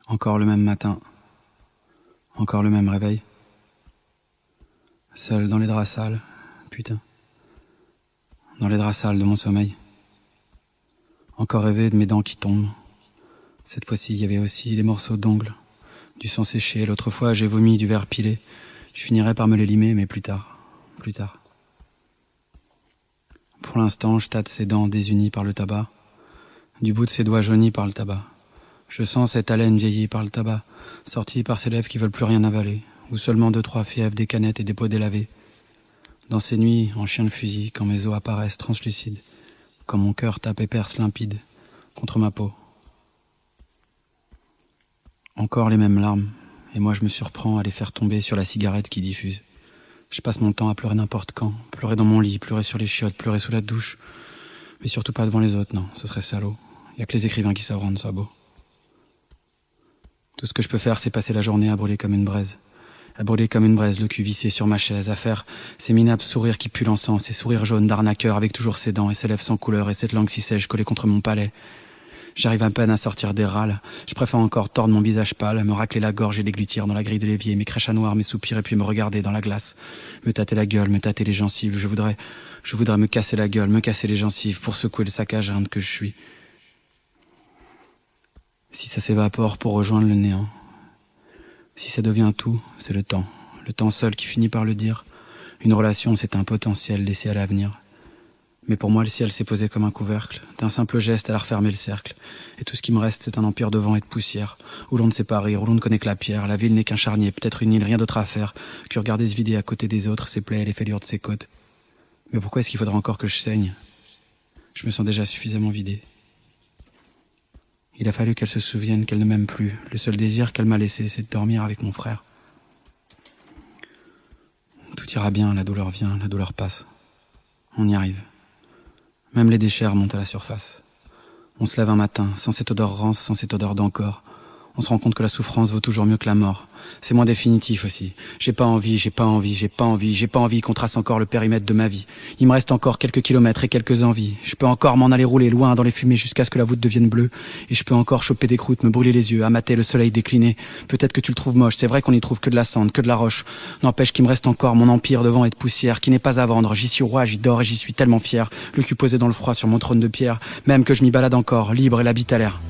Encore le même matin, encore le même réveil. Seul dans les draps sales, putain. Dans les draps sales de mon sommeil. Encore rêver de mes dents qui tombent. Cette fois-ci, il y avait aussi des morceaux d'ongles, du sang séché. L'autre fois, j'ai vomi du verre pilé. Je finirais par me les limer, mais plus tard. Pour l'instant, je tâte ses dents désunies par le tabac, du bout de ses doigts jaunis par le tabac. Je sens cette haleine vieillie par le tabac, sortie par ses lèvres qui veulent plus rien avaler, ou seulement 2-3 fièvres, des canettes et des pots délavés. Dans ces nuits, en chien de fusil, quand mes os apparaissent translucides, quand mon cœur tape et perce limpide contre ma peau. Encore les mêmes larmes, et moi je me surprends à les faire tomber sur la cigarette qui diffuse. Je passe mon temps à pleurer n'importe quand, pleurer dans mon lit, pleurer sur les chiottes, pleurer sous la douche. Mais surtout pas devant les autres, non, ce serait salaud. Y a que les écrivains qui savent rendre ça beau. Tout ce que je peux faire, c'est passer la journée à brûler comme une braise. À brûler comme une braise, le cul vissé sur ma chaise, à faire ces minables sourires qui puent l'encens, ces sourires jaunes d'arnaqueur avec toujours ses dents et ses lèvres sans couleur et cette langue si sèche collée contre mon palais. J'arrive à peine à sortir des râles. Je préfère encore tordre mon visage pâle, me racler la gorge et déglutir dans la grille de l'évier, mes crèches à noir, mes soupirs et puis me regarder dans la glace. Me tâter la gueule, me tâter les gencives. Je voudrais me casser la gueule, me casser les gencives pour secouer le saccage inde que je suis. Si ça s'évapore pour rejoindre le néant. Si ça devient tout, c'est le temps. Le temps seul qui finit par le dire. Une relation, c'est un potentiel laissé à l'avenir. Mais pour moi, le ciel s'est posé comme un couvercle. D'un simple geste, elle a refermé le cercle. Et tout ce qui me reste, c'est un empire de vent et de poussière, où l'on ne sait pas rire, où l'on ne connaît que la pierre. La ville n'est qu'un charnier, peut-être une île, rien d'autre à faire que regarder se vider à côté des autres, ses plaies et les fêlures de ses côtes. Mais pourquoi est-ce qu'il faudra encore que je saigne? Je me sens déjà suffisamment vidé. Il a fallu qu'elle se souvienne qu'elle ne m'aime plus. Le seul désir qu'elle m'a laissé, c'est de dormir avec mon frère. Tout ira bien, la douleur vient, la douleur passe. On y arrive. Même les déchets remontent à la surface. On se lève un matin, sans cette odeur rance, sans cette odeur d'encore. On se rend compte que la souffrance vaut toujours mieux que la mort. C'est moins définitif aussi. J'ai pas envie qu'on trace encore le périmètre de ma vie. Il me reste encore quelques kilomètres et quelques envies. Je peux encore m'en aller rouler loin dans les fumées jusqu'à ce que la voûte devienne bleue. Et je peux encore choper des croûtes, me brûler les yeux, amater le soleil décliné. Peut-être que tu le trouves moche, c'est vrai qu'on y trouve que de la cendre, que de la roche. N'empêche qu'il me reste encore mon empire de vent et de poussière qui n'est pas à vendre. J'y suis roi, j'y dors et j'y suis tellement fier. Le cul posé dans le froid sur mon trône de pierre. Même que je m'y balade encore, libre et la bite à l'air.